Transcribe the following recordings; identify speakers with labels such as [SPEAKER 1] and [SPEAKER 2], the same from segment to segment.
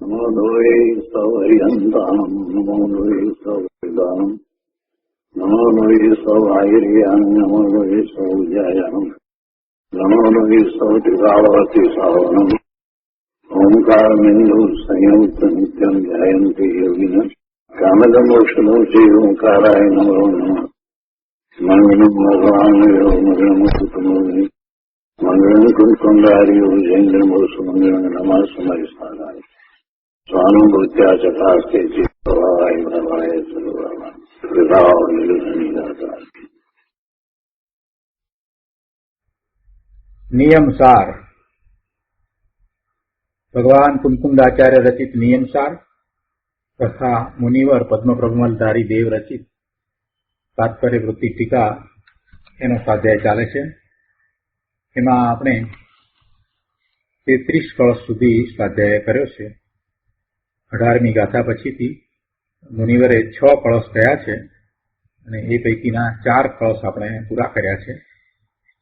[SPEAKER 1] નમો લોહે સૌહરિહંતાનમ નમો લોહે સૌદાનમ નમો લોહે સૌઆયર્યાન નમો લોહે સૌજાયાનમ નમો લોહે સૌતિભાવતી સાવનમ ઓમકારમિંદુ સંયુક્ત નિત્યમ ધ્યાયંતિ યોગિન કામદમોક્ષમોચે ઓંકારાય નમો નમઃ મંગલમ ભગવાન મંગલમ કુટુંબી મંગલમ કુંકુંડાર્યો જૈન્દ્રમો સુમંગલમ નમઃ સમયસ્થાનાય સ્વાનુભૂત્યા ચકાસ્તે ચિત્તવાય પ્રવાય સર્વમાં વિભાવ નિર્ધનિદાતા.
[SPEAKER 2] નિયમસાર ભગવાન કુમકુંદાચાર્ય રચિત નિયમસાર તથા મુનિવર પદ્મપ્રગમલધારી દેવ રચિત તાત્પર્ય વૃત્તિ ટીકા એનો સ્વાધ્યાય ચાલે છે. એમાં આપણે 33 કળશ સુધી સ્વાધ્યાય કર્યો છે. 18મી ગાથા પછીથી મુનિવરે 6 કળશ થયા છે અને એ પૈકીના 4 કળશ આપણે પૂરા કર્યા છે.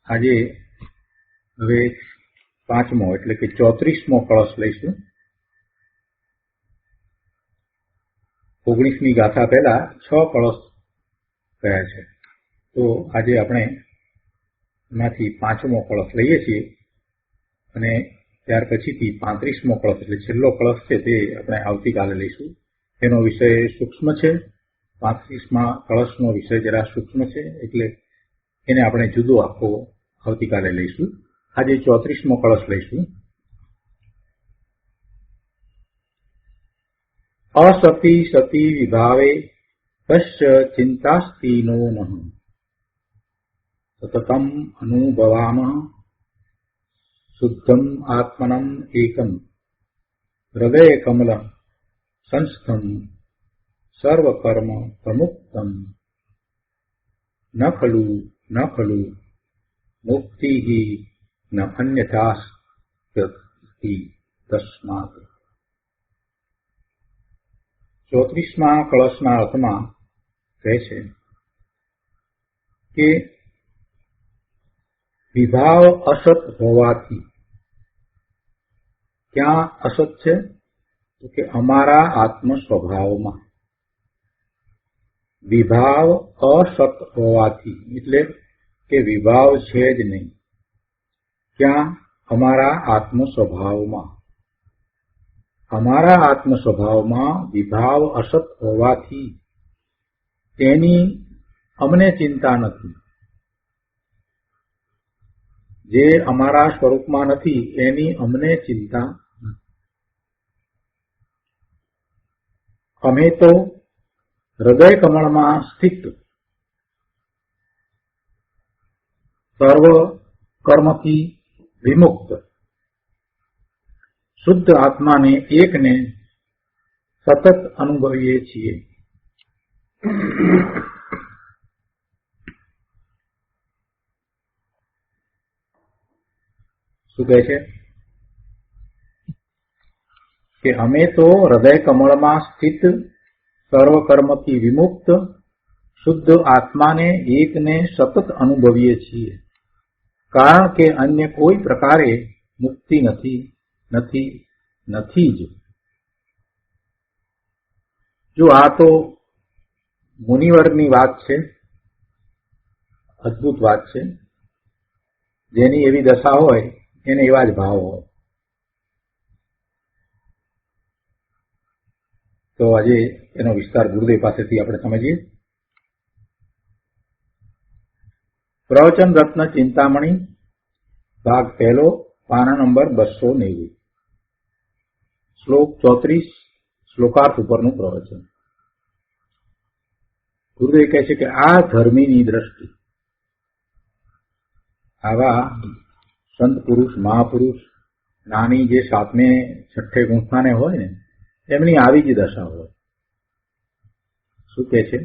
[SPEAKER 2] આજે હવે 5મો એટલે કે 34મો કળશ લઈશું. 19મી ગાથા પહેલા 6 કળશ ગયા છે, તો આજે આપણે એમાંથી 5મો કળશ લઈએ છીએ અને ત્યાર પછીથી 35મો કળશ એટલે છેલ્લો કળશ છે તે આપણે આવતીકાલે લઈશું. એનો વિષય સૂક્ષ્મ છે. 35મા કળશનો વિષય જરા સૂક્ષ્મ છે એટલે એને આપણે જુદો આખો આવતીકાલે લઈશું. આજે 34મો કળશ લઈશું. અસતી સતી વિભાવે તસ્ય ચિંતાસ્તિ નો નઃ સતતમ અનુભવામઃ શુદ્ધમ આત્મનમ એકમ હૃદય કમલ સંસ્થમ સર્વકર્મ પ્રમુક્તમ ન ખલુ મુક્તિ ન અન્યથાસ્તિ તસ્માત. 34મા કળશના અર્થમાં કહે છે કે વિભાવ અસત હોવાથી. ક્યાં અસત છે? તો કે અમારા આત્મ સ્વભાવમાં. વિભાવ અસત હોવાથી એટલે કે વિભાવ છે જ નહીં. ક્યાં? અમારા આત્મ સ્વભાવમાં. અમારા આત્મ સ્વભાવમાં વિભાવ અસત હોવાથી તેની અમને ચિંતા નથી. જે અમારા સ્વરૂપમાં નથી એની અમને ચિંતા નથી. અમે તો હૃદય કમળમાં સ્થિત સર્વ કર્મથી વિમુક્ત શુદ્ધ આત્માને એકને સતત અનુભવીએ છીએ. શું કહે છે કે અમે તો હૃદય કમળમાં સ્થિત સર્વ કર્મથી વિમુક્ત શુદ્ધ આત્માને એકને સતત અનુભવીએ છીએ, કારણ કે અન્ય કોઈ પ્રકારે મુક્તિ નથી જ. જો આ તો મુનિવરની વાત છે, અદ્ભુત વાત છે. જેની એવી દશા હોય એને એવા જ ભાવ હોય. તો આજે એનો વિસ્તાર ગુરુદેવ પાસેથી આપણે સમજીએ. પ્રવચન રત્ન ચિંતામણી ભાગ 1, પાના નંબર 290, શ્લોક 34, શ્લોકાર્થ ઉપરનું પ્રવચન. ગુરુદેવ કહે છે કે આ ધર્મીની દ્રષ્ટિ, આવા સંત પુરુષ મહાપુરુષ નાની જે 7મે 6ઠ્ઠે ગુંઠાને હોય ને એમની આવી જ દશા હોય. શું કહે છે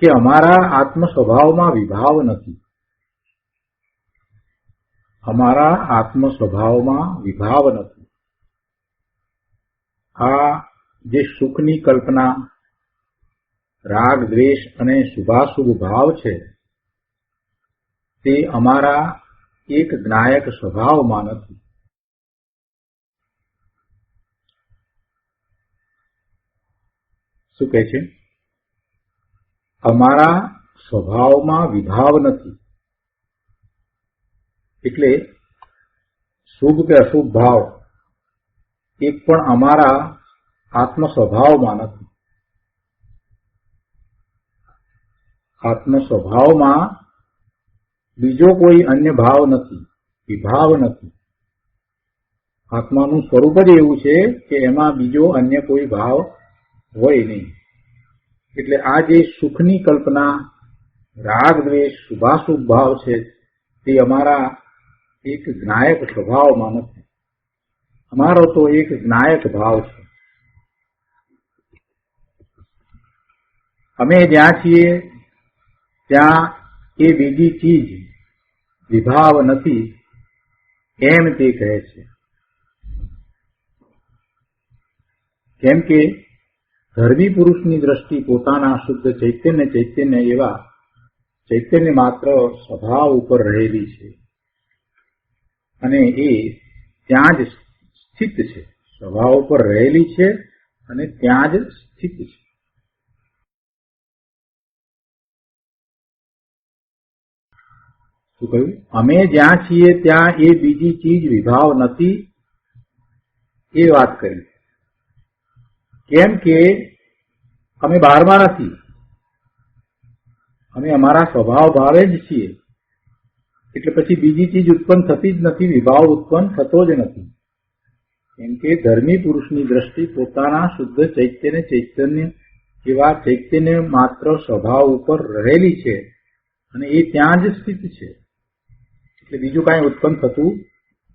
[SPEAKER 2] કે અમારા આત્મ સ્વભાવમાં વિભાવ નથી. અમારા આત્મ સ્વભાવમાં વિભાવ નથી. આ જે સુખની કલ્પના, રાગ દ્વેષ અને શુભાશુભ ભાવ છે તે અમારા એક જ્ઞાયક સ્વભાવમાં નથી. શું કહે છે? અમારા સ્વભાવમાં વિભાવ નથી, એટલે શુભ કે અશુભ ભાવ એક પણ અમારા આત્મ સ્વભાવમાં નથી. આત્મ સ્વભાવમાં બીજો કોઈ અન્ય ભાવ નથી, વિભાવ નથી. આત્માનું સ્વરૂપ જ એવું છે કે એમાં બીજો અન્ય કોઈ ભાવ હોય નહીં. એટલે આ જે સુખની કલ્પના, રાગ દ્વેષ, શુભાશુભ ભાવ છે તે અમારા એક જ્ઞાયક સ્વભાવમાં નથી. અમારો તો એક જ્ઞાયક ભાવ છે. અમે જ્યાં છીએ ત્યાં એ બીજી ચીજ વિભાવ નથી એમ તે કહે છે. કેમ કે ધર્મી પુરુષની દ્રષ્ટિ પોતાના શુદ્ધ ચૈતન્ય એવા ચૈતન્ય માત્ર સ્વભાવ ઉપર રહેલી છે અને એ ત્યાં જ સ્થિત છે. સ્વભાવ ઉપર રહેલી છે અને ત્યાં જ સ્થિત છે. શું કહ્યું? અમે જ્યાં છીએ ત્યાં એ બીજી ચીજ વિભાવ નથી એ વાત કરી. કેમ કે અમે બહારમાં નથી, અમે અમારા સ્વભાવ ભાવે જ છીએ. એટલે પછી બીજી ચીજ ઉત્પન્ન થતી જ નથી, વિભાવ ઉત્પન્ન થતો જ નથી. કેમ કે ધર્મી પુરુષની દ્રષ્ટિ પોતાના શુદ્ધ ચૈતન્ય એવા ચૈતન્ય માત્ર સ્વભાવ ઉપર રહેલી છે અને એ ત્યાં જ સ્થિત છે. એટલે બીજું કાંઈ ઉત્પન્ન થતું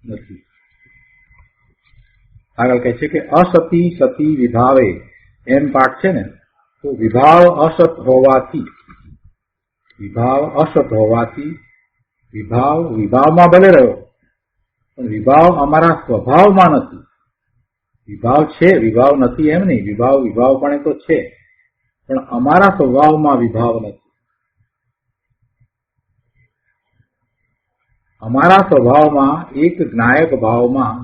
[SPEAKER 2] નથી. આગળ કહે છે કે અસતી સતી વિભાવે એમ પાઠ છે ને, તો વિભાવ અસત હોવાથી વિભાવમાં ભલે રહ્યો પણ વિભાવ અમારા સ્વભાવમાં નથી. વિભાવ છે, વિભાવ નથી એમ નહીં, વિભાવ પણ તો છે પણ અમારા સ્વભાવમાં વિભાવ નથી. અમારા સ્વભાવમાં એક જ્ઞાયક ભાવમાં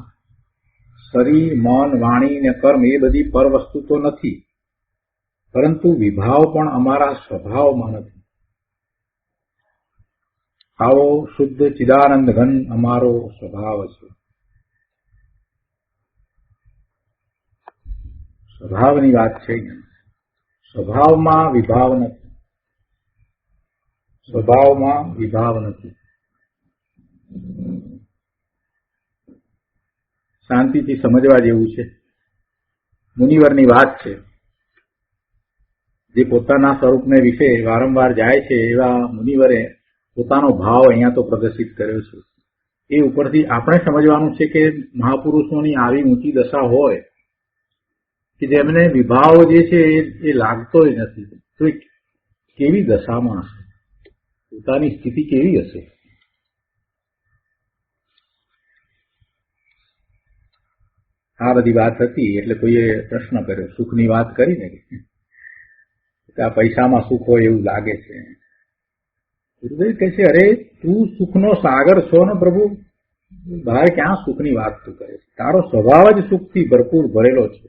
[SPEAKER 2] શરીર, મન, વાણી ને કર્મ એ બધી પર વસ્તુ તો નથી, પરંતુ વિભાવ પણ અમારા સ્વભાવમાં નથી. આવો શુદ્ધ ચિદાનંદ ઘન અમારો સ્વભાવ છે. સ્વભાવની વાત છે. સ્વભાવમાં વિભાવ નથી. શાંતિથી સમજવા જેવું છે. મુનિવરની વાત છે. જે પોતાના સ્વરૂપને વિશે વારંવાર જાય છે એવા મુનિવરે પોતાનો ભાવ અહીંયા તો પ્રદર્શિત કર્યો છે. એ ઉપરથી આપણે સમજવાનું છે કે મહાપુરુષોની આવી ઊંચી દશા હોય કે જેમને વિભાવ જે છે એ લાગતો જ નથી, તો એ કેવી દશામાં હશે, પોતાની સ્થિતિ કેવી હશે. આ બધી વાત હતી એટલે કોઈએ પ્રશ્ન કર્યો, સુખની વાત કરી ને કે આ પૈસામાં સુખ હોય એવું લાગે છે. ગુરુદેવ કહે છે, અરે તું સુખનો સાગર છો ને પ્રભુ, બહાર ક્યાં સુખની વાત તું કરે છે? તારો સ્વભાવ જ સુખથી ભરપૂર ભરેલો છે.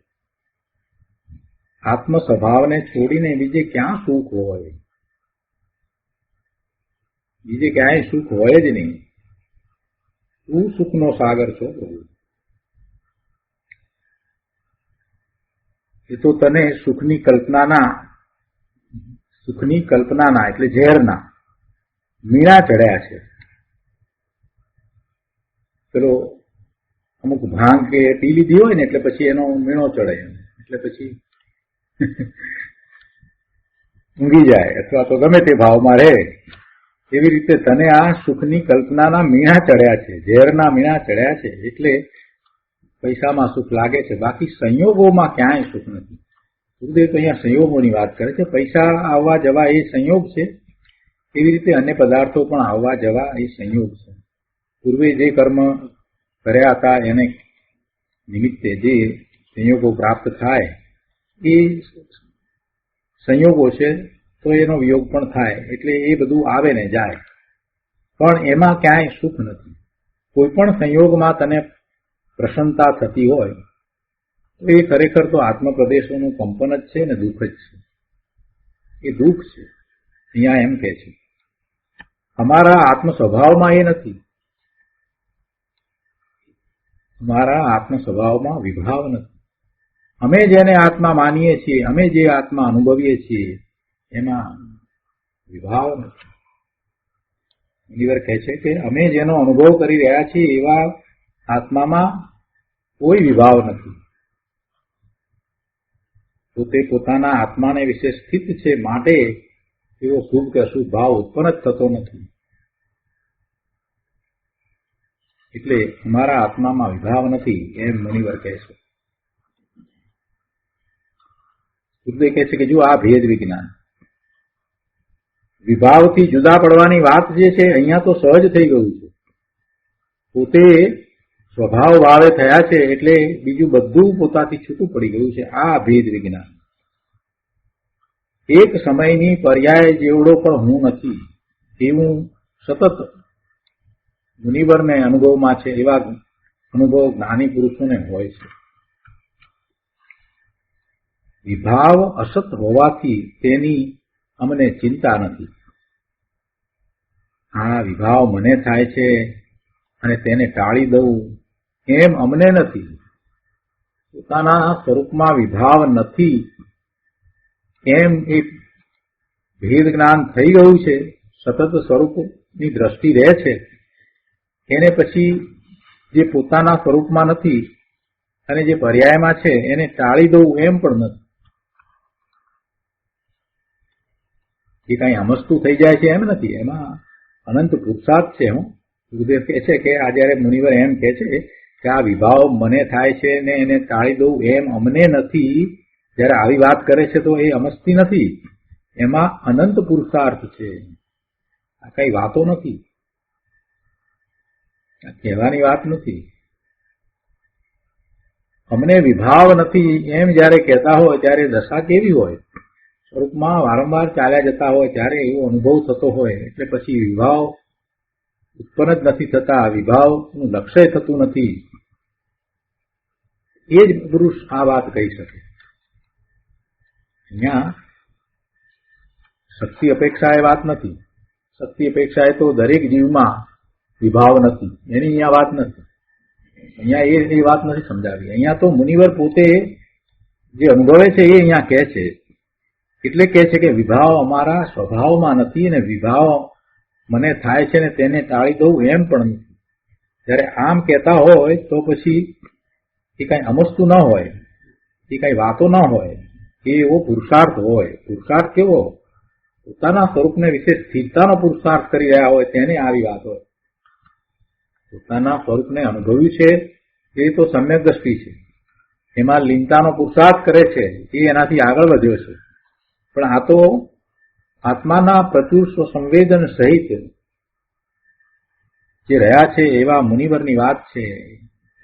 [SPEAKER 2] આત્મ સ્વભાવને છોડીને બીજે ક્યાં સુખ હોય? બીજે ક્યાંય સુખ હોય જ નહીં. તું સુખનો સાગર છો પ્રભુ. એ તો તને સુખની કલ્પનાના એટલે ઝેરના મીણા ચડ્યા છે. પેલો અમુક ભાંગ કે પી લીધી હોય ને એટલે પછી એનો મીણો ચડે, એટલે પછી ઊંઘી જાય અથવા તો ગમે તે ભાવમાં રહે. એવી રીતે તને આ સુખની કલ્પનાના મીણા ચડ્યા છે, ઝેરના મીણા ચડ્યા છે, એટલે પૈસામાં સુખ લાગે છે. બાકી સંયોગોમાં ક્યાંય સુખ નથી. ગુરુદેવ તો અહીંયા સંયોગોની વાત કરે છે. પૈસા આવવા જવા એ સંયોગ છે, એવી રીતે અન્ય પદાર્થો પણ આવવા જવા એ સંયોગ છે. પૂર્વે જે કર્મ કર્યા હતા એને નિમિત્તે જે સંયોગો પ્રાપ્ત થાય એ સંયોગો છે, તો એનો વિયોગ પણ થાય. એટલે એ બધું આવે ને જાય, પણ એમાં ક્યાંય સુખ નથી. કોઈ પણ સંયોગમાં તને પ્રસન્નતા થતી હોય એ ખરેખર તો આત્મપ્રદેશોનું કંપન જ છે ને દુઃખ જ છે. એ દુઃખ છે. અહીંયા એમ કે છે અમારા આત્મ સ્વભાવમાં એ નથી. અમારા આત્મ સ્વભાવમાં વિભાવ નથી. અમે જેને આત્મા માનીએ છીએ, અમે જે આત્મા અનુભવીએ છીએ એમાં વિભાવ નથી. મુનિવર કહે છે કે અમે જેનો અનુભવ કરી રહ્યા છીએ એવા આત્મામાં કોઈ વિભાવ નથી. પોતે પોતાના આત્માને વિશે સ્થિત છે, માટે એવો શુભ કે અશુભ ભાવ ઉત્પન્ન જ થતો નથી. એટલે અમારા આત્મામાં વિભાવ નથી એમ મુનિવર કહે છે. બુદ્ધે કહે છે કે જો આ ભેદ વિજ્ઞાન, વિભાવથી જુદા પડવાની વાત જે છે અહીંયા તો સહજ થઈ ગયું છે. પોતે સ્વભાવ ભાવે થયા છે એટલે બીજું બધું પોતાથી છૂટું પડી ગયું છે. આ ભેદ વિજ્ઞાન એક સમયની પર્યાય જેવડો પણ હું નથી એવું સતત મુનિવરને અનુભવમાં છે. એવા અનુભવ જ્ઞાની પુરુષોને હોય છે. વિભાવ અસત હોવાથી તેની અમને ચિંતા નથી. આ વિભાવ મને થાય છે અને તેને ટાળી દઉં એમ અમને નથી. પોતાના સ્વરૂપમાં વિભાવ નથી એમ એક ભેદ જ્ઞાન થઈ ગયું છે. સતત સ્વરૂપની દ્રષ્ટિ રહે છે. એને પછી જે પોતાના સ્વરૂપમાં નથી અને જે પર્યાયમાં છે એને ટાળી દઉં એમ પણ નથી. એ કઈ અમસ્તું થઈ જાય છે એમ નથી. એમાં અનંત પુરુષાર્થ છે. હું ગુરુદેવ કહે છે કે આ જયારે મુનિવર એમ કહે છે કે આ વિભાવ મને થાય છે ને એને ટાળી દઉં એમ અમને નથી, જયારે આવી વાત કરે છે તો એ અમસ્તી નથી. એમાં અનંત પુરુષાર્થ છે. આ કઈ વાતો નથી, કહેવાની વાત નથી. અમને વિભાવ નથી એમ જયારે કહેતા હોય ત્યારે દશા કેવી હોય? સ્વરૂપમાં વારંવાર ચાલ્યા જતા હોય ત્યારે એવો અનુભવ થતો હોય એટલે પછી વિભાવ ઉત્પન્ન જ નથી થતા, વિભાવનું લક્ષ્ય થતું નથી. એ જ પુરુષ આ વાત કહી શકે. અહીંયા શક્તિ અપેક્ષા એ વાત નથી. શક્તિ અપેક્ષા એ તો દરેક જીવમાં વિભાવ નથી એની અહીંયા વાત નથી. અહીંયા એ વાત નથી સમજાવી. અહીંયા તો મુનિવર પોતે જે અનુભવે છે એ અહીંયા કહે છે. એટલે કહે છે કે વિભાવ અમારા સ્વભાવમાં નથી અને વિભાવ મને થાય છે ને તેને ટાળી દઉં એમ પણ નથી. જયારે આમ કહેતા હોય તો પછી એ કઈ અમસ્તું ન હોય, એ કઈ વાતો ન હોય, એ એવો પુરુષાર્થ હોય. પુરુષાર્થ કેવો? પોતાના સ્વરૂપને વિશે સ્થિરતાનો પુરુષાર્થ કરી રહ્યા હોય તેને આવી વાત હોય. પોતાના સ્વરૂપને અનુભવ્યું છે એ તો સમ્યક દ્રષ્ટિ છે. એમાં લીનતાનો પુરુષાર્થ કરે છે એ એનાથી આગળ વધ્યો છે. પણ આ તો આત્માના પ્રચુર સંવેદન સહિત જે રહ્યા છે એવા મુનિવરની વાત છે.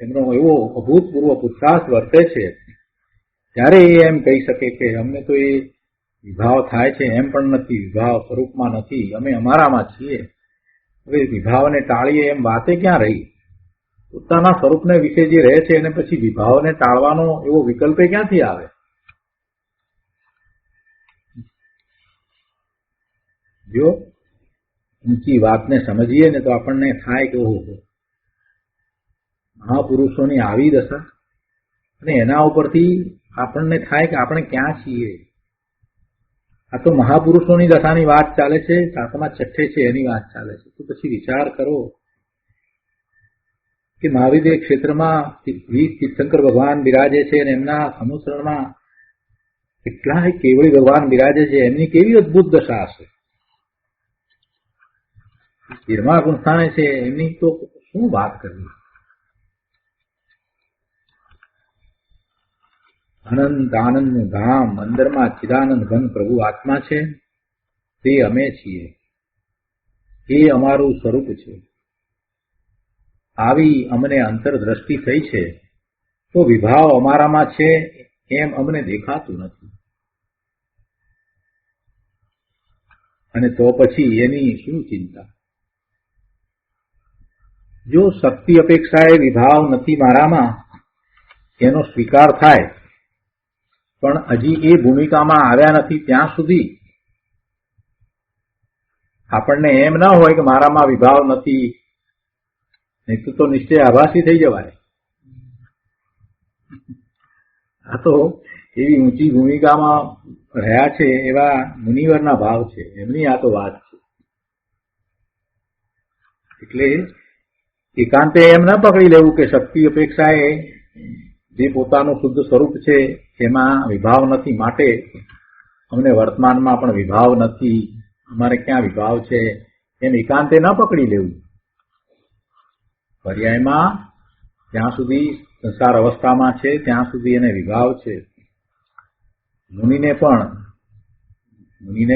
[SPEAKER 2] એમનો એવો અભૂતપૂર્વ પુરુષાર્થ વર્તે છે ત્યારે એ એમ કહી શકે કે અમને તો એ વિભાવ થાય છે એમ પણ નથી, વિભાવ સ્વરૂપમાં નથી, અમે અમારામાં છીએ. હવે વિભાવને ટાળીએ એમ વાતે ક્યાં રહી? પોતાના સ્વરૂપને વિશે જે રહે છે એને પછી વિભાવને ટાળવાનો એવો વિકલ્પ ક્યાંથી આવે? જો ઊંચી વાતને સમજીએ ને તો આપણને થાય કે ઓહો, મહાપુરુષોની આવી દશા, અને એના ઉપરથી આપણને થાય કે આપણે ક્યાં છીએ. આ તો મહાપુરુષોની દશાની વાત ચાલે છે, સાતમા છઠ્ઠે છે એની વાત ચાલે છે. તો પછી વિચાર કરો કે મહાવીર ક્ષેત્રમાં 20 તીર્થંકર ભગવાન બિરાજે છે અને એમના અનુસરણમાં કેટલાય કેવળી ભગવાન બિરાજે છે. એમની કેવી અદભુત દશા હશે. 13મા ગુણસ્થાને છે એમની તો શું વાત કરવી. અનંત આનંદનું ધામ, અંદરમાં ચિદાનંદ ઘન પ્રભુ આત્મા છે, તે અમે છીએ. એ અમારું સ્વરૂપ છે. આવી અમને અંતરદ્રષ્ટિ થઈ છે તો વિભાવ અમારામાં છે એમ અમને દેખાતું નથી. અને તો પછી એની શું ચિંતા? જો શક્તિ અપેક્ષાએ વિભાવ નથી મારામાં એનો સ્વીકાર થાય, પણ હજી એ ભૂમિકામાં આવ્યા નથી ત્યાં સુધી આપણને એમ ના હોય કે મારામાં વિભાવ નથી, નહીં તો નિશ્ચય આભાસી થઈ જવાય. આ તો એવી ઊંચી ભૂમિકામાં રહ્યા છે એવા મુનિવરના ભાવ છે, એમની આ તો વાત છે. એટલે એકાંતે એમ ના પકડી લેવું કે શક્તિ અપેક્ષાએ જે પોતાનું શુદ્ધ સ્વરૂપ છે એમાં વિભાવ નથી, માટે અમને વર્તમાનમાં પણ વિભાવ નથી, અમારે ક્યાં વિભાવ છે, એમ એકાંતે ન પકડી લેવું. પર્યાયમાં જ્યાં સુધી સંસાર અવસ્થામાં છે ત્યાં સુધી એને વિભાવ છે. મુનિને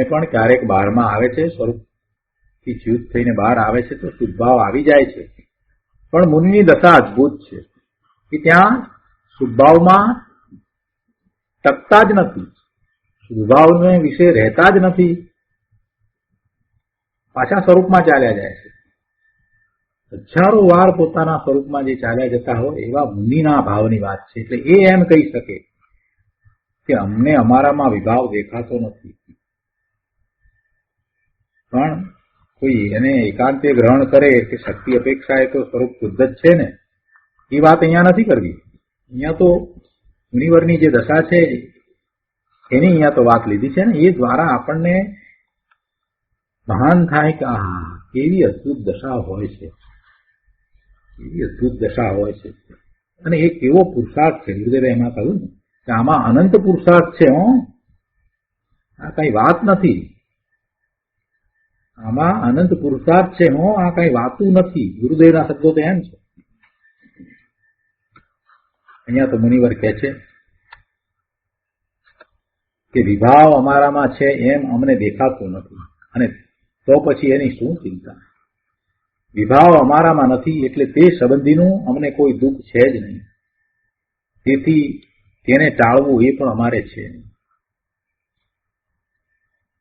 [SPEAKER 2] પણ ક્યારેક બહારમાં આવે છે, સ્વરૂપથી ચ્યુત થઈને બહાર આવે છે તો શુદ્ધભાવ આવી જાય છે. પણ મુનિની દશા અદભુત છે કે ત્યાં શુદ્ધભાવમાં ટકતા જ નથી, શુદ્ધભાવને વિશે રહેતા જ નથી, પાછા સ્વરૂપમાં ચાલ્યા જાય છે. હજારો વાર પોતાના સ્વરૂપમાં જે ચાલ્યા જતા હોય એવા મુનિના ભાવની વાત છે. એટલે એ એમ કહી શકે કે અમને અમારામાં વિભાવ દેખાતો નથી. પણ કોઈ એને એકાંતે ગ્રહણ કરે કે શક્તિ અપેક્ષા એ તો સ્વરૂપ શુદ્ધ જ છે ને, એ વાત અહીંયા નથી કરવી. અહીંયા તો મુનિવરની જે દશા છે એની અહીંયા તો વાત લીધી છે ને, એ દ્વારા આપણને ભાન થાય કે આ કેવી અદભુત દશા હોય છે, એવી અદભુત દશા હોય છે. અને એ કેવો પુરુષાર્થ છે. ગુરુદેવે એમાં કહ્યું ને કે આમાં અનંત પુરુષાર્થ છે. આ કઈ વાત નથી, આમાં અનંત પુરુષાર્થ છે. આ કઈ વાતું નથી. ગુરુદેવના શબ્દો તો એમ છે. અહીંયા તો મુનિવર કહે છે કે વિભાવ અમારામાં છે એમ અમને દેખાતું નથી, અને તો પછી એની શું ચિંતા. વિભાવ અમારામાં નથી એટલે તે સંબંધીનું અમને કોઈ દુઃખ છે જ નહીં, તેથી તેને ટાળવું એ પણ અમારે છે.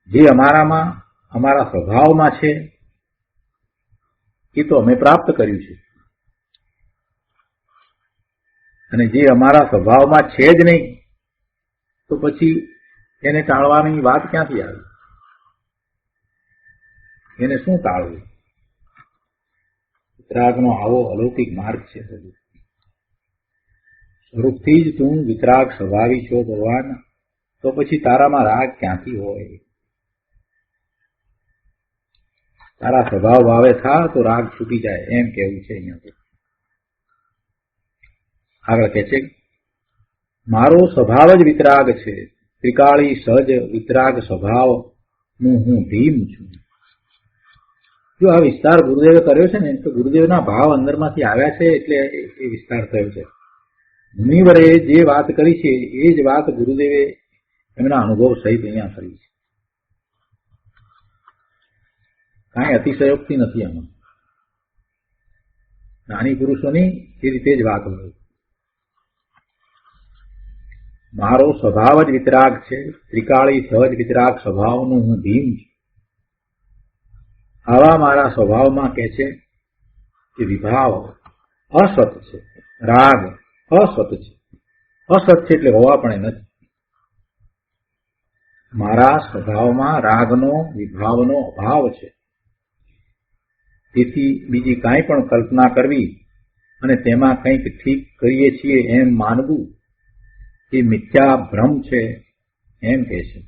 [SPEAKER 2] જે અમારામાં અમારા સ્વભાવમાં છે એ તો અમે પ્રાપ્ત કર્યું છે, અને જે અમારા સ્વભાવમાં છે જ નહીં તો પછી એને ટાળવાની વાત ક્યાંથી આવી? એને શું ટાળવું? વિતરાગનો આવો અલૌકિક માર્ગ છે. સ્વરૂપથી જ તું વિતરાગ સ્વભાવી છો ભગવાન, તો પછી તારામાં રાગ ક્યાંથી હોય? તારા સ્વભાવ ભાવે થા તો રાગ છૂટી જાય, એમ કેવું છે અહીંયા. તો આગળ કહે છે મારો સ્વભાવ જ વિતરાગ છે, ત્રિકાળી સહજ વિતરાગ સ્વભાવનું હું ભીમ છું. જો આ વિસ્તાર ગુરુદેવે કર્યો છે ને તો ગુરુદેવના ભાવ અંદરમાંથી આવ્યા છે એટલે એ વિસ્તાર થયો છે. મુનિવરે જે વાત કરી છે એ જ વાત ગુરુદેવે એમના અનુભવ સહિત અહીંયા કરી છે. કાંઈ અતિશયોક્તિ નથી આમાં. જ્ઞાની પુરુષોની એ રીતે જ વાત હોય. મારો સ્વભાવ જ વિતરાગ છે, ત્રિકાળી સહજ વિતરાગ સ્વભાવનું હું ભીમ છું. આવા મારા સ્વભાવમાં કહે છે કે વિભાવ અસત છે, રાગ અસત છે. અસત છે એટલે હોવા પણ નથી. મારા સ્વભાવમાં રાગનો વિભાવનો અભાવ છે. તેથી બીજી કાંઈ પણ કલ્પના કરવી અને તેમાં કંઈક ઠીક કરીએ છીએ એમ માનવું એ મિથ્યા ભ્રમ છે, એમ કહે છે.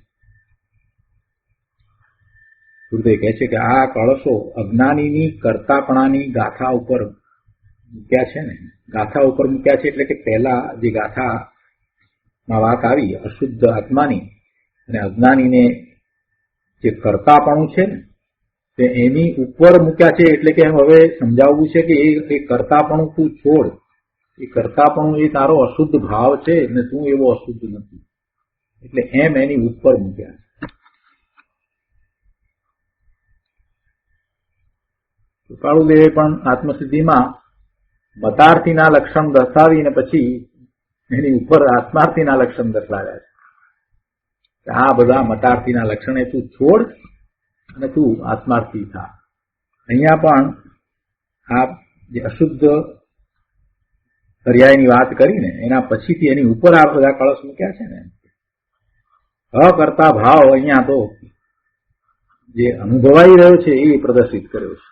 [SPEAKER 2] ગુરુદેવ કહે છે કે આ કળશો અજ્ઞાનીની કરતાપણાની ગાથા ઉપર મૂક્યા છે ને. ગાથા ઉપર મૂક્યા છે એટલે કે પહેલા જે ગાથામાં વાત આવી અશુદ્ધ આત્માની અને અજ્ઞાનીને જે કરતાપણું છે ને તે એની ઉપર મૂક્યા છે. એટલે કે એમ હવે સમજાવવું છે કે એ કરતાપણું તું છોડ. એ કરતાપણું એ તારો અશુદ્ધ ભાવ છે ને તું એવો અશુદ્ધ નથી, એટલે એમ એની ઉપર મૂક્યા છે. કૃપાળુદેવે પણ આત્મસિદ્ધિમાં મતાર્થીના લક્ષણ દર્શાવીને પછી એની ઉપર આત્માર્થીના લક્ષણ દર્શાવ્યા છે. આ બધા મતાર્થીના લક્ષણ એ તું છોડ અને તું આત્માર્થી થા. અહીંયા પણ આ જે અશુદ્ધ પર્યાયની વાત કરીને એના પછીથી એની ઉપર આ બધા કળશ મૂક્યા છે ને, અકર્તા ભાવ અહીંયા તો જે અનુભવાઈ રહ્યો છે એ પ્રદર્શિત કર્યો છે.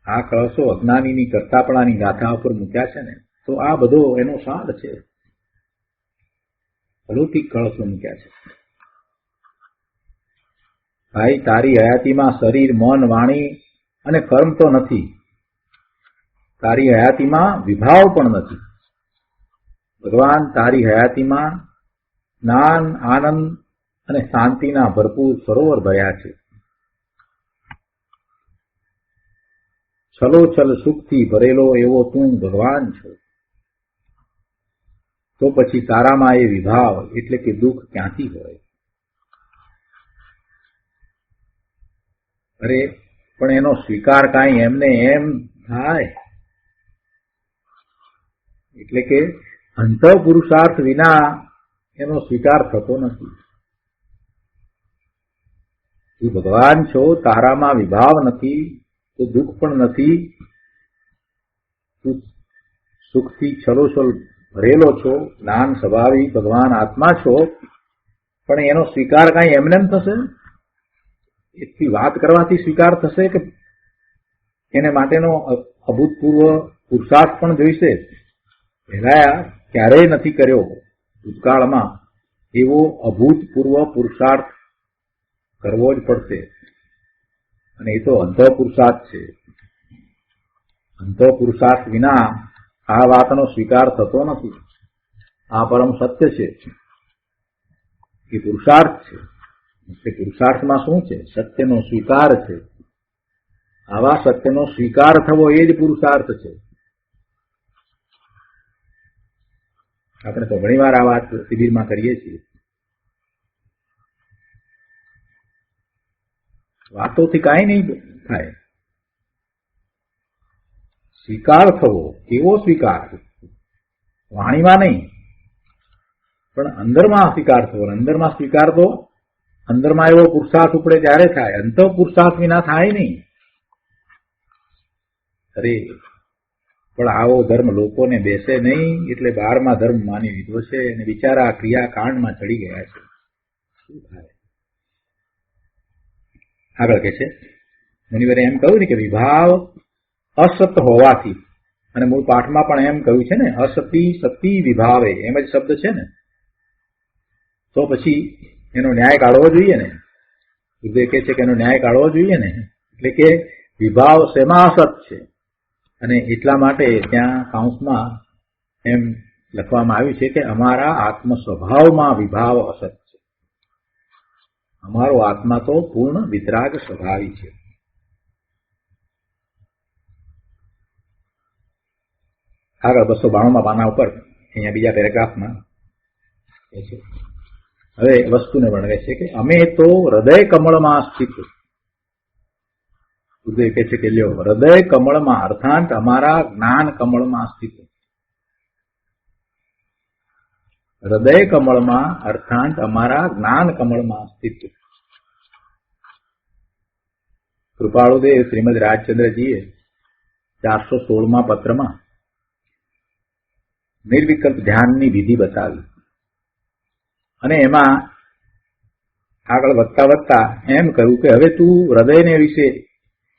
[SPEAKER 2] આ કળશો અજ્ઞાનીની કરતાપણાની ગાથા ઉપર મૂક્યા છે ને, તો આ બધો એનો સાર છે. અલૌકિક કળશો મૂક્યા છે. ભાઈ, તારી હયાતીમાં શરીર, મન, વાણી અને કર્મ તો નથી. તારી હયાતીમાં વિભાવ પણ નથી. ભગવાન તારી હયાતીમાં જ્ઞાન, આનંદ અને શાંતિના ભરપૂર સરોવર ભર્યા છે. છલોછલ સુખથી ભરેલો એવો તું ભગવાન છો. તો પછી તારામાં એ વિભાવ એટલે કે દુઃખ ક્યાંથી હોય? અરે પણ એનો સ્વીકાર કાંઈ એમને એમ થાય? એટલે કે અંતઃ પુરુષાર્થ વિના એનો સ્વીકાર થતો નથી. તું ભગવાન છો, તારામાં વિભાવ નથી, તો દુઃખ પણ નથી, તું સુખથી છલોછલ ભરેલો છો, જ્ઞાન સ્વભાવી ભગવાન આત્મા છો, પણ એનો સ્વીકાર કાંઈ એમને એમ થશે? એટલી વાત કરવાથી સ્વીકાર થશે કે એને માટેનો અભૂતપૂર્વ પુરુષાર્થ પણ જોઈશે? પહેલા ક્યારેય નથી કર્યો ભૂતકાળમાં એવો અભૂતપૂર્વ પુરુષાર્થ કરવો જ પડશે. અને એ તો અંતઃ પુરુષાર્થ છે. અંતઃ પુરુષાર્થ વિના આ વાતનો સ્વીકાર થતો નથી. આ પરમ સત્ય છે. એ પુરુષાર્થ છે. એટલે પુરુષાર્થમાં શું છે? સત્યનો સ્વીકાર છે. આવા સત્યનો સ્વીકાર થવો એ જ પુરુષાર્થ છે. આપણે તો ઘણીવાર આ વાત શિબિરમાં કરીએ છીએ. વાતોથી કાંઈ નહીં થાય. સ્વીકાર થવો, કેવો સ્વીકાર? વાણીમાં નહીં, પણ અંદરમાં સ્વીકાર થવો. અંદરમાં સ્વીકાર તો અંદરમાં એવો પુરુષાર્થ ઉપડે ત્યારે થાય. અંતઃ પુરુષાર્થ વિના થાય નહીં. અરે પણ આવો ધર્મ લોકોને બેસે નહીં, એટલે 12મા ધર્મ માની લીધો છે અને બિચારા ક્રિયાકાંડમાં ચડી ગયા છે. શું થાય? આગળ કે છે, મુનિવરે એમ કહ્યું ને કે વિભાવ અસત હોવાથી, અને મૂળ પાઠમાં પણ એમ કહ્યું છે ને, અસતી સતી વિભાવે, એમ જ શબ્દ છે ને, તો પછી એનો ન્યાય કાઢવો જોઈએ ને. બુદ્ધે કહે છે કે એનો ન્યાય કાઢવો જોઈએ ને. એટલે કે વિભાવ શેમાં અસત છે, અને એટલા માટે ત્યાં કાઉન્સમાં એમ લખવામાં આવ્યું છે કે અમારા આત્મ સ્વભાવમાં વિભાવ અસત છે. અમારો આત્મા તો પૂર્ણ વિતરાગ સ્વભાવી છે. આગળ 292માં પાના ઉપર અહીંયા બીજા પેરેગ્રાફમાં કહે છે, હવે વસ્તુને વર્ણવે છે કે અમે તો હૃદય કમળમાં સ્થિત. બુદ્ધે કહે છે કે લ્યો, હૃદય કમળમાં અર્થાત અમારા જ્ઞાન કમળમાં સ્થિત. હૃદય કમળમાં અર્થાત અમારા જ્ઞાન કમળમાં સ્થિત. કૃપાળુદેવ શ્રીમદ રાજચંદ્રજીએ 416માં પત્રમાં નિર્વિકલ્પ ધ્યાનની વિધિ બતાવી, અને એમાં આગળ વધતા વધતા એમ કહ્યું કે હવે તું હૃદયને વિશે,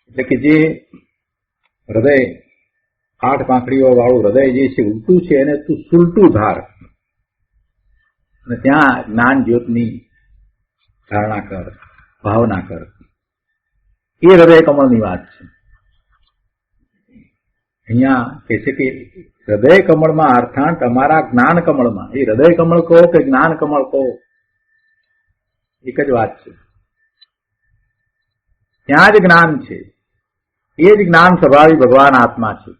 [SPEAKER 2] એટલે કે જે હૃદય 8 પાંખડીઓ વાળું હૃદય જે છે ઉલટું છે, એને તું સુલટું ધાર અને ત્યાં જ્ઞાન જ્યોતની ધારણા કર, ભાવના કર. એ હૃદય કમળની વાત છે. અહીંયા કહે છે કે હૃદય કમળમાં અર્થાત અમારા જ્ઞાન કમળમાં. એ હૃદય કમળ કહો કે જ્ઞાન કમળ કહો, એક જ વાત છે. ત્યાં જ જ્ઞાન છે. એ જ જ્ઞાન સ્વભાવી ભગવાન આત્મા છે.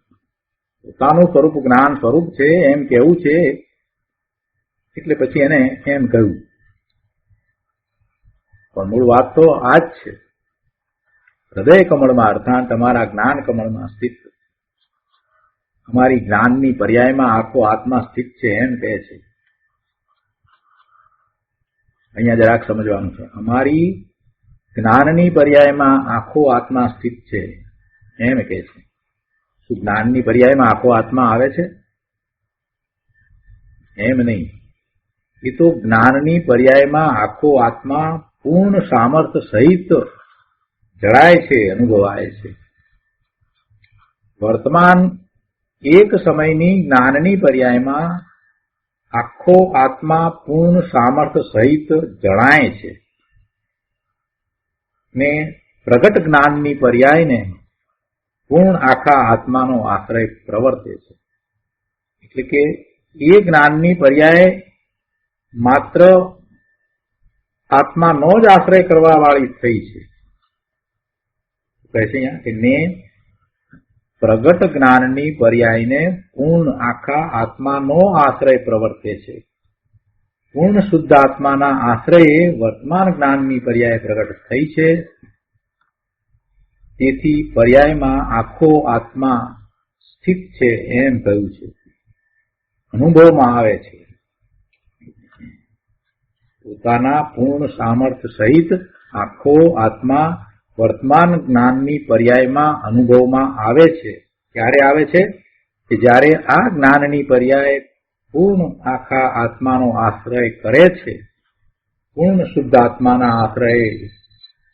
[SPEAKER 2] પોતાનું સ્વરૂપ જ્ઞાન સ્વરૂપ છે એમ કહેવું છે, એટલે પછી એને એમ કહ્યું. પણ મૂળ વાત તો આ જ છે. હૃદય કમળમાં અર્થાત તમારા જ્ઞાન કમળમાં સ્થિત, અમારી જ્ઞાનની પર્યાયમાં આખો આત્મા સ્થિત છે એમ કહે છે. અહીંયા જરાક સમજવાનું છે. અમારી જ્ઞાનની પર્યાયમાં આખો આત્મા સ્થિત છે એમ કહે છે. શું જ્ઞાનની પર્યાયમાં આખો આત્મા આવે છે? એમ નહીં. એ તો જ્ઞાનની પર્યાયમાં આખો આત્મા પૂર્ણ સામર્થ્ય સહિત જળાય છે, અનુભવાય છે. વર્તમાન એક સમયની જ્ઞાનની પર્યાયમાં આખો આત્મા પૂર્ણ સામર્થ્ય સહિત જણાય છે ને પ્રગટ જ્ઞાનની પર્યાયને પૂર્ણ આખા આત્માનો આશ્રય પ્રવર્તે છે. એટલે કે એ જ્ઞાનની પર્યાય માત્ર આત્માનો જ આશ્રય કરવા વાળી થઈ છે. કહે છે અહીંયા કે ને પ્રગટ જ્ઞાનની પર્યાયને પૂર્ણ આખા આત્માનો આશ્રય પ્રવર્તે છે. પૂર્ણ શુદ્ધ આત્માના આશ્રયે વર્તમાન જ્ઞાનની પર્યાય પ્રગટ થઈ છે. તેથી પર્યાયમાં આખો આત્મા સ્થિત છે એમ કહ્યું છે, અનુભવમાં આવે છે. પોતાના પૂર્ણ સામર્થ્ય સહિત આખો આત્મા વર્તમાન જ્ઞાનની પર્યાયમાં અનુભવમાં આવે છે. ક્યારે આવે છે? કે જ્યારે આ જ્ઞાનની પર્યાય પૂર્ણ આખા આત્માનો આશ્રય કરે છે. પૂર્ણ શુદ્ધ આત્માના આશ્રયે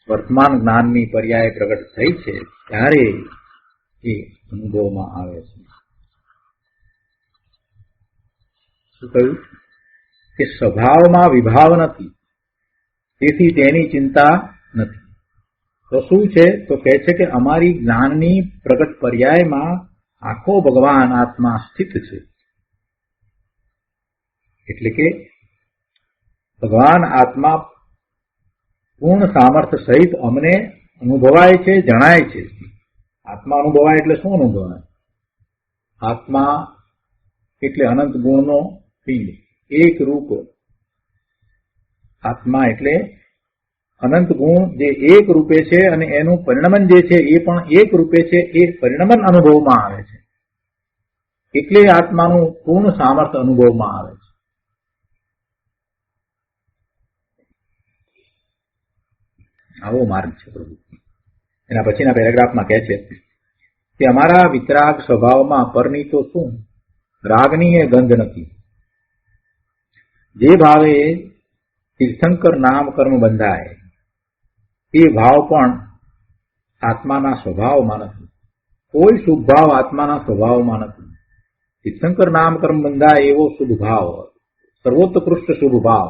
[SPEAKER 2] વર્તમાન જ્ઞાનની પર્યાય પ્રગટ થઈ છે, ત્યારે એ અનુભવમાં આવે છે. શું કહ્યું? કે સ્વભાવમાં વિભાવ નથી, તેથી તેની ચિંતા નથી. તો શું છે? તો કહે છે કે અમારી જ્ઞાનની પ્રગટ પર્યાયમાં આખો ભગવાન આત્મા સ્થિત છે. એટલે કે ભગવાન આત્મા પૂર્ણ સામર્થ્ય સહિત અમને અનુભવાય છે, જણાય છે. આત્મા અનુભવાય એટલે શું અનુભવાય? આત્મા એટલે અનંત ગુણનો પિંડ, એક રૂપ. આત્મા એટલે અનંત ગુણ જે એક રૂપે છે અને એનું પરિણમન જે છે એ પણ એક રૂપે છે. એ પરિણમન અનુભવમાં આવે છે, એટલે આત્માનું પૂર્ણ સામર્થ્ય અનુભવમાં આવે છે. આવો માર્ગ છે પ્રભુ. એના પછીના પેરેગ્રાફમાં કહે છે કે અમારા વિતરાગ સ્વભાવમાં પરની તો શું રાગની એ ગંધ નથી. જે ભાવે તીર્થંકર નામ કર્મ બંધાય એ ભાવ પણ આત્માના સ્વભાવમાં નથી. કોઈ શુભ ભાવ આત્માના સ્વભાવમાં નથી. તીર્થંકર નામ કર્મ બંધાય એવો શુભ ભાવ, સર્વોત્કૃષ્ટ શુભ ભાવ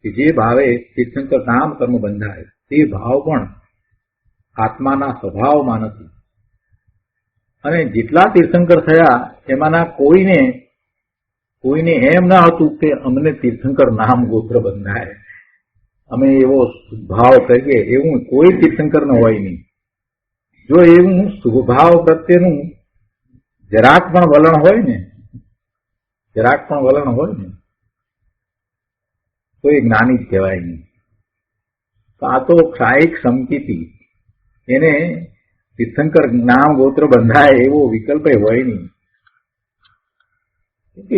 [SPEAKER 2] કે જે ભાવે તીર્થંકર નામ કર્મ બંધાય તે ભાવ પણ આત્માના સ્વભાવમાં નથી. અને જેટલા તીર્થંકર થયા એમાંના કોઈને એમ ન હતું કે અમને તીર્થંકર નામ ગોત્ર બંધાય, અમે એવો ભાવ કરીએ, એવું કોઈ તીર્થંકર ન હોય નહીં. જો એવું શુભભાવ પ્રત્યેનું જરાક પણ વલણ હોય ને તો એ જ્ઞાની જ કહેવાય નહીં. તો આ તો ક્ષાયિક સમકીતી, એને તીર્થંકર નામ ગોત્ર બંધાય એવો વિકલ્પ હોય નહીં.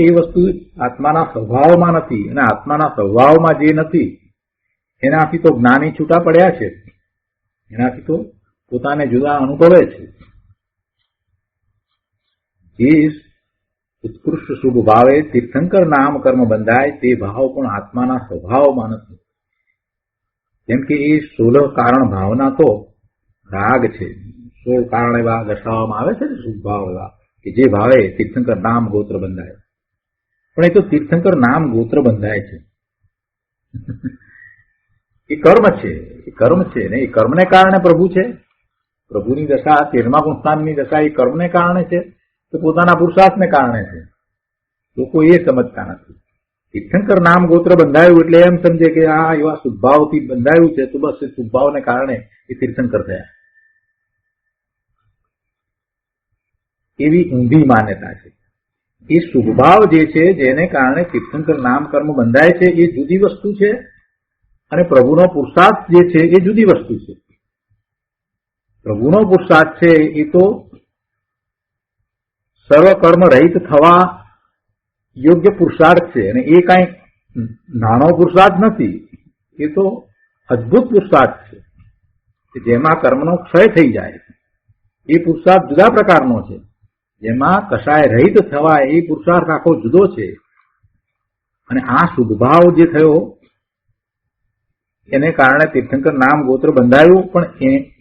[SPEAKER 2] એ વસ્તુ આત્માના સ્વભાવમાં નથી, અને આત્માના સ્વભાવમાં જે નથી એનાથી તો જ્ઞાની છૂટા પડ્યા છે, એનાથી તો પોતાને જુદા અનુભવે છે. જે ઉત્કૃષ્ટ શુભ ભાવે તીર્થંકર નામ કર્મ બંધાય તે ભાવ પણ આત્માના સ્વભાવમાં નથી. જેમ કે એ 16 કારણ ભાવના તો રાગ છે. 16 કારણ એવા દર્શાવવામાં આવે છે ને શુભ ભાવ એવા કે જે ભાવે તીર્થંકર નામ ગોત્ર બંધાય. પણ એ તો તીર્થંકર નામ ગોત્ર બંધાય છે, એ કર્મ છે ને. એ કર્મને કારણે પ્રભુ છે. પ્રભુની દશા 13મા ગુણસ્થાનની દશા એ કર્મને કારણે છે તો પોતાના પુરુષાર્થને કારણે છે. લોકો એ સમજતા નથી. તીર્થંકર નામ ગોત્ર બંધાયું એટલે એમ સમજે કે આ એવા શુભભાવથી બંધાયું છે તો બસ એ શુભભાવને કારણે એ તીર્થંકર થયા. એવી ઊંધી માન્યતા છે. એ શુભભાવ જે છે જેને કારણે તીર્થંકર નામ કર્મ બંધાય છે એ જુદી વસ્તુ છે, અને પ્રભુનો પુરુષાર્થ જે છે એ જુદી વસ્તુ છે. પ્રભુનો પુરુષાર્થ છે એ તો સર્વ કર્મ રહિત થવા યોગ્ય પુરુષાર્થ છે, અને એ કાંઈ નાનો પુરુષાર્થ નથી. એ તો અદભુત પુરુષાર્થ છે કે જેમાં કર્મનો ક્ષય થઈ જાય. એ પુરુષાર્થ જુદા પ્રકારનો છે. જેમાં કશાય રહિત થવા એ પુરુષાર્થ આખો જુદો છે. અને આ શુદ્ધભાવ જે થયો એને કારણે તીર્થંકર નામ ગોત્ર બંધાયું, પણ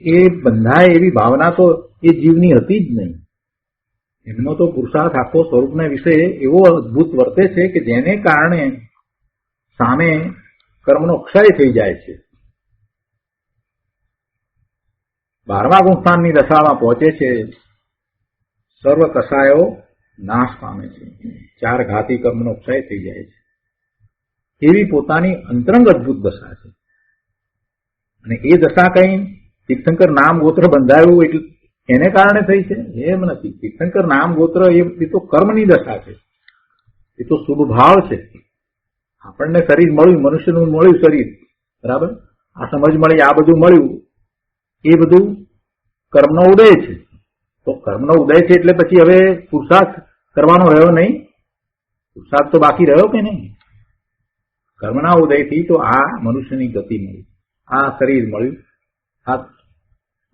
[SPEAKER 2] એ બંધાય એવી ભાવના તો એ જીવની હતી જ નહીં. એમનો તો પુરુષાર્થ આખો સ્વરૂપના વિશે એવો અદભુત વર્તે છે કે જેને કારણે સામે કર્મનો ક્ષય થઈ જાય છે. 12મા ગુણસ્થાનની દશામાં પહોંચે છે, સર્વ કસાયો નાશ પામે છે, 4 ઘાતી કર્મનો ક્ષય થઈ જાય છે. એવી પોતાની અંતરંગ અદભુત દશા છે. અને એ દશા કઈ તીર્થંકર નામ ગોત્ર બંધાયું એટલે એને કારણે થઈ છે એમ નથી. તીર્થંકર નામ ગોત્ર એ તો કર્મની દશા છે, એ તો શુભ ભાવ છે. આપણને શરીર મળ્યું, મનુષ્યનું મળ્યું શરીર, બરાબર, આ સમજ મળી, આ બધું મળ્યું, એ બધું કર્મનો ઉદય છે. તો કર્મનો ઉદય છે એટલે પછી હવે પુરુષાર્થ કરવાનો રહ્યો નહીં? પુરુષાર્થ તો બાકી રહ્યો કે નહીં? કર્મના ઉદયથી તો આ મનુષ્યની ગતિ મળી, આ શરીર મળ્યું, આ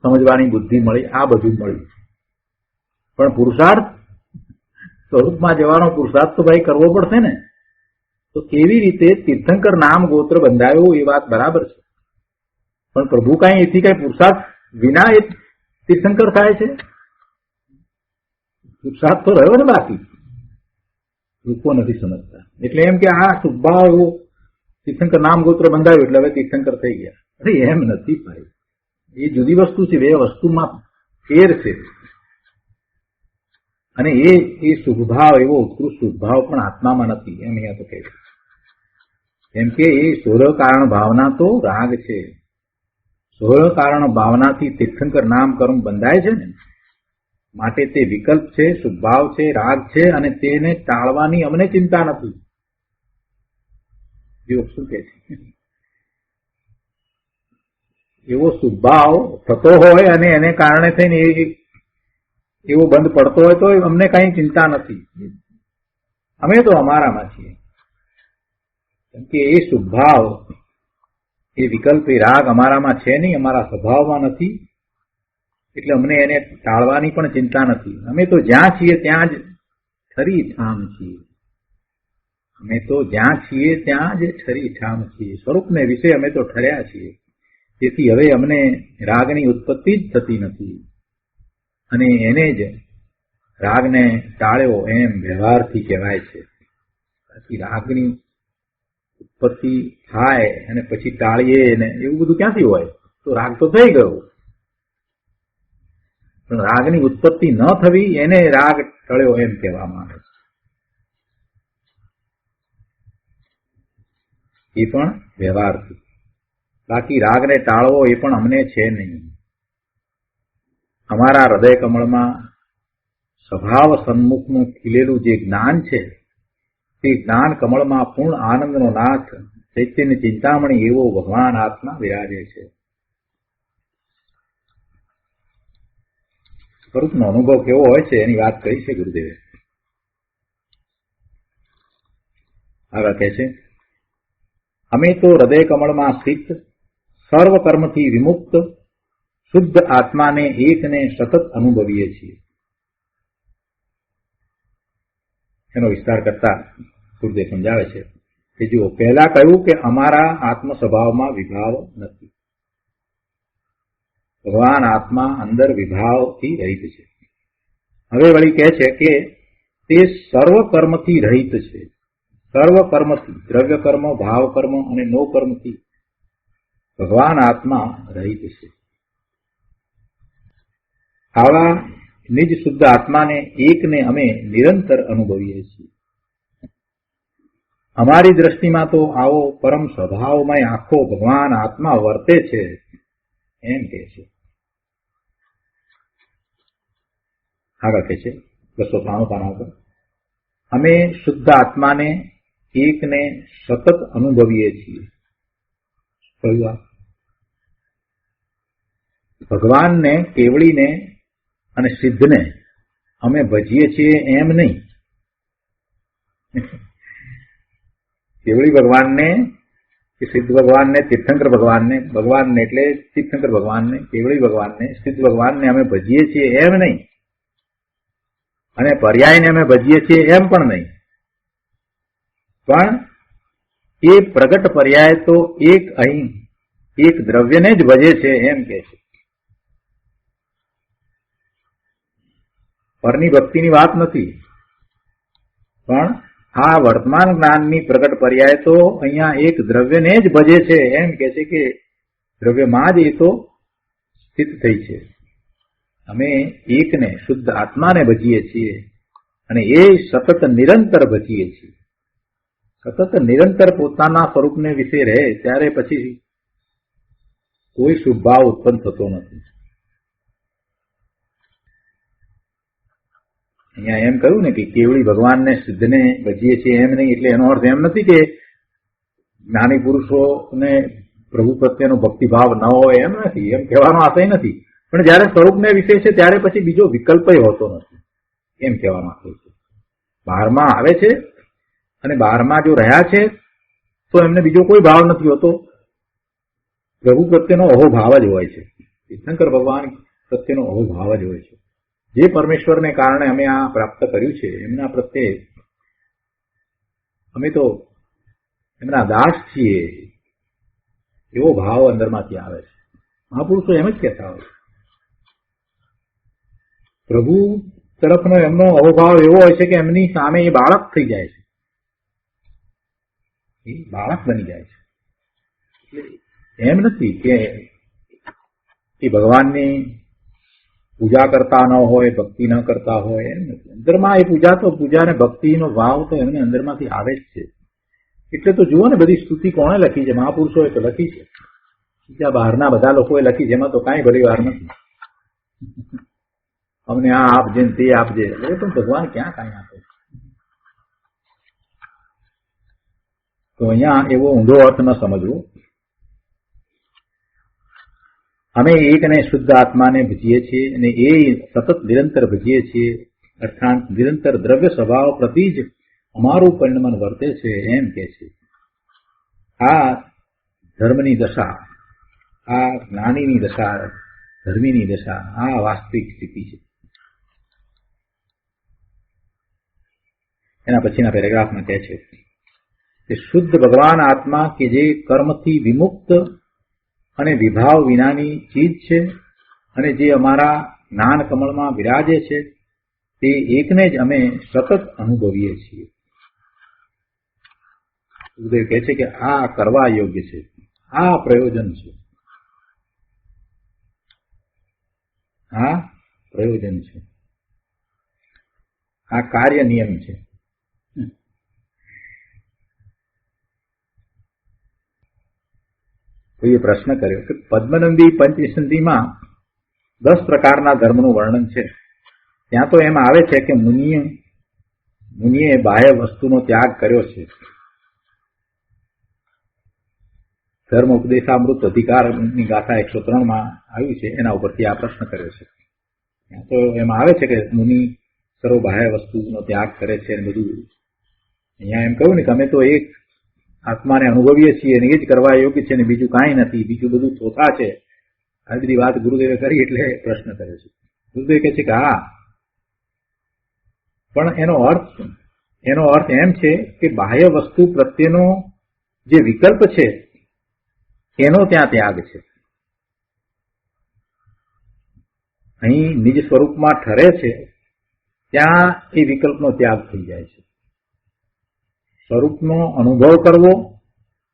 [SPEAKER 2] સમજવાની બુદ્ધિ મળી, આ બધું મળ્યું. પણ પુરુષાર્થ સ્વરૂપમાં જવાનો પુરુષાર્થ તો ભાઈ કરવો પડશે ને. તો કેવી રીતે તીર્થંકર નામ ગોત્ર બંધાયું એ વાત બરાબર છે, પણ પ્રભુ કઈ એથી કઈ પુરુષાર્થ વિના એ તીર્થંકર થાય છે? પુરુષાર્થ તો રહ્યો ને બાકી, લોકો નથી સમજતા. એટલે એમ કે આ શુભાવ એવો તીર્થંકર નામ ગોત્ર બંધાયું એટલે હવે તીર્થંકર થઈ ગયા. અરે એમ નથી ભાઈ, એ જુદી વસ્તુ છે, બે વસ્તુમાં ફેર છે. અને એ શુભભાવ, એવો ઉત્કૃષ્ટ શુભભાવ પણ આત્મામાં નથી, એમ અહીંયા તો કહે છે. કેમ કે એ સોળ કારણ ભાવના તો રાગ છે. સોળ કારણ ભાવનાથી તીર્થંકર નામ કર્મ બંધાય છે ને, માટે તે વિકલ્પ છે, શુભભાવ છે, રાગ છે, અને તેને ટાળવાની અમને ચિંતા નથી. શું કે છે? એવો શુભભાવ થતો હોય અને એને કારણે થઈને એવો બંધ પડતો હોય તો અમને કઈ ચિંતા નથી. અમે તો અમારામાં છીએ. કેમ કે એ શુભભાવ, એ વિકલ્પી રાગ અમારામાં છે નહીં, અમારા સ્વભાવમાં નથી, એટલે અમને એને ટાળવાની પણ ચિંતા નથી. અમે તો જ્યાં છીએ ત્યાં જ ખરી ઠામ છીએ. અમે તો જ્યાં છીએ ત્યાં જ ખરી ઠામ છીએ. સ્વરૂપને વિશે અમે તો ઠર્યા છીએ. તેથી હવે અમને રાગની ઉત્પત્તિ જ થતી નથી. અને એને જ રાગને ટાળ્યો એમ વ્યવહારથી કહેવાય છે. બાકી રાગની ઉત્પત્તિ થાય અને પછી ટાળીએ ને એવું બધું ક્યાંથી હોય? તો રાગ તો થઈ ગયો, પણ રાગની ઉત્પત્તિ ન થવી એને રાગ ટળ્યો એમ કહેવામાં આવે છે. એ પણ વ્યવહારથી. બાકી રાગને ટાળવો એ પણ અમને છે નહીં. અમારા હૃદય કમળમાં સ્વભાવ સન્મુખનું ખીલેલું જે જ્ઞાન છે, તે જ્ઞાન કમળમાં પૂર્ણ આનંદનો નાથ ચૈતન્ય ચિંતામણી એવો ભગવાન આત્મા વિરાજે છે. સ્વરૂપનો અનુભવ કેવો હોય છે એની વાત કરી છે ગુરુદેવે. આગળ કહે છે, અમે તો હૃદય કમળમાં સ્થિત સર્વ કર્મથી વિમુક્ત શુદ્ધ આત્માને એકને સતત અનુભવીએ છીએ. એનો વિસ્તાર કરતા ગુરુદેવ સમજાવે છે કે જુઓ, પહેલા કહ્યું કે અમારા આત્મ સ્વભાવમાં વિભાવ નથી. ભગવાન આત્મા અંદર વિભાવથી રહિત છે. હવે વળી કહે છે કે તે સર્વ કર્મથી રહિત છે. સર્વ કર્મથી, દ્રવ્ય કર્મ, ભાવ કર્મ અને નો કર્મથી ભગવાન આત્મા રહિત છે. આવા નિજ શુદ્ધ આત્માને એકને અમે નિરંતર અનુભવીએ છીએ. અમારી દ્રષ્ટિમાં તો આવો પરમ સ્વભાવમય આખો ભગવાન આત્મા વર્તે છે એમ કહે છે. આગળ કહે છે 293 પાના પર, અમે શુદ્ધ આત્માને એકને સતત અનુભવીએ છીએ. ભગવાનને, કેવળીને અને સિદ્ધને અમે ભજીએ છીએ એમ નહીં. કેવળી ભગવાનને કે સિદ્ધ ભગવાનને, તીર્થંકર ભગવાનને એટલે તીર્થંકર ભગવાનને, કેવળી ભગવાનને, સિદ્ધ ભગવાનને અમે ભજીએ છીએ એમ નહીં. અને પર્યાયને અમે ભજીએ છીએ એમ પણ નહીં, પણ એ પ્રગટ પર્યાય તો એક અહીં એક દ્રવ્યને જ ભજે છે એમ કે છે. પરની ભક્તિની વાત નથી, પણ આ વર્તમાન જ્ઞાનની પ્રગટ પર્યાય તો અહીંયા એક દ્રવ્યને જ ભજે છે એમ કે છે કે દ્રવ્યમાં જ એ તો સ્થિત થઈ છે. અમે એકને શુદ્ધ આત્માને ભજીએ છીએ અને એ સતત નિરંતર ભજીએ છીએ. સતત નિરંતર પોતાના સ્વરૂપને વિશે રહે ત્યારે પછી કોઈ શુભ ભાવ ઉત્પન્ન થતો નથી. અહીંયા એમ કહ્યું ને કે કેવળી ભગવાનને સિદ્ધને ભજીએ છીએ એમ નહીં, એટલે એનો અર્થ એમ નથી કે જ્ઞાની પુરુષોને પ્રભુ પ્રત્યેનો ભક્તિભાવ ન હોય એમ નથી, એમ કહેવાનો આશય નથી. પણ જયારે સ્વરૂપને વિશે છે ત્યારે પછી બીજો વિકલ્પ હોતો નથી એમ કહેવાનો આશય છે. બહારમાં આવે છે અને બહારમાં જો રહ્યા છે તો એમને બીજો કોઈ ભાવ નથી હોતો, પ્રભુ પ્રત્યેનો અહોભાવ જ હોય છે. તીર્થંકર ભગવાન પ્રત્યેનો અહોભાવ જ હોય છે. જે પરમેશ્વરને કારણે અમે આ પ્રાપ્ત કર્યું છે એમના પ્રત્યે અમે તો એમના દાસ છીએ એવો ભાવ અંદરમાંથી આવે છે. મહાપુરુષો એમ જ કહેતા હોય, પ્રભુ તરફનો એમનો અહોભાવ એવો હોય છે કે એમની સામે એ બાળક થઈ જાય છે, એ બાળક બની જાય છે. એટલે એમ નથી કે એ ભગવાનની પૂજા કરતા ન હોય, ભક્તિ ન કરતા હોય, એમ નથી. અંદરમાં એ પૂજા ને ભક્તિનો ભાવ તો એમને અંદરમાંથી આવે જ છે. એટલે તો જુઓ ને બધી સ્તુતિ કોણે લખી છે? મહાપુરુષોએ તો લખી છે. બીજા બહારના બધા લોકોએ લખી છે, એમાં તો કાંઈ ભલી વાર નથી. અમને આ આપજે ને તે આપજે, એ તો ભગવાન ક્યાં કાંઈ આપે. તો અહીંયા એવો ઊંધો અર્થ ન સમજવો. અમે એકને શુદ્ધ આત્માને ભજીએ છીએ અને એ સતત નિરંતર ભજીએ છીએ, અર્થાત નિરંતર દ્રવ્ય સ્વભાવ પ્રતિ જ અમારું પરિણમન વર્તે છે એમ કે છે. આ ધર્મની દશા, આ જ્ઞાનીની દશા, ધર્મીની દશા, આ વાસ્તવિક સ્થિતિ છે. એના પછીના પેરેગ્રાફમાં કહે છે કે શુદ્ધ ભગવાન આત્મા કે જે કર્મથી વિમુક્ત અને વિભાવ વિનાની ચીજ છે અને જે અમારા જ્ઞાન કમળમાં વિરાજે છે તે એકને જ અમે સતત અનુભવીએ છીએ. સુખદેવ કહે છે કે આ કરવા યોગ્ય છે, આ પ્રયોજન છે, આ પ્રયોજન છે, આ કાર્ય નિયમ છે. કોઈએ પ્રશ્ન કર્યો કે પદ્મનંદી પંચસંધિમાં 10 પ્રકારના ધર્મનું વર્ણન છે. ત્યાં તો એમ આવે છે કે મુનિએ બાહ્ય વસ્તુનો ત્યાગ કર્યો છે. ધર્મ ઉપદેશામૃત અધિકારની ગાથા 103માં આવ્યું છે, એના ઉપરથી આ પ્રશ્ન કર્યો છે. ત્યાં તો એમ આવે છે કે મુનિ સર્વ બાહ્ય વસ્તુનો ત્યાગ કરે છે અને બધું. અહીંયા એમ કહ્યું ને કે અમે તો એક આત્માને અનુભવીએ છીએ અને એ જ કરવા યોગ્ય છે ને બીજું કાંઈ નથી, બીજું બધું ચોથા છે. આ બધી વાત ગુરુદેવે કરી એટલે પ્રશ્ન કર્યો છે. ગુરુદેવ કહે છે કે હા, પણ એનો અર્થ એમ છે કે બાહ્ય વસ્તુ પ્રત્યેનો જે વિકલ્પ છે એનો ત્યાં ત્યાગ છે. અહીં નિજ સ્વરૂપમાં ઠરે છે ત્યાં એ વિકલ્પનો ત્યાગ થઈ જાય છે. સ્વરૂપનો અનુભવ કરવો,